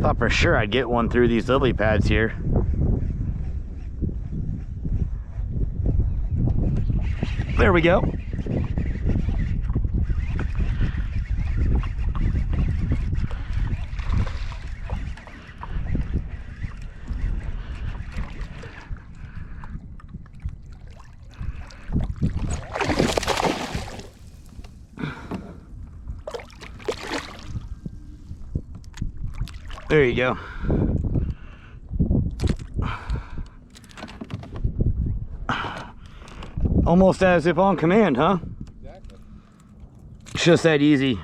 Thought for sure I'd get one through these lily pads here. There we go. There you go. Almost as if on command, huh? Exactly. It's just that easy.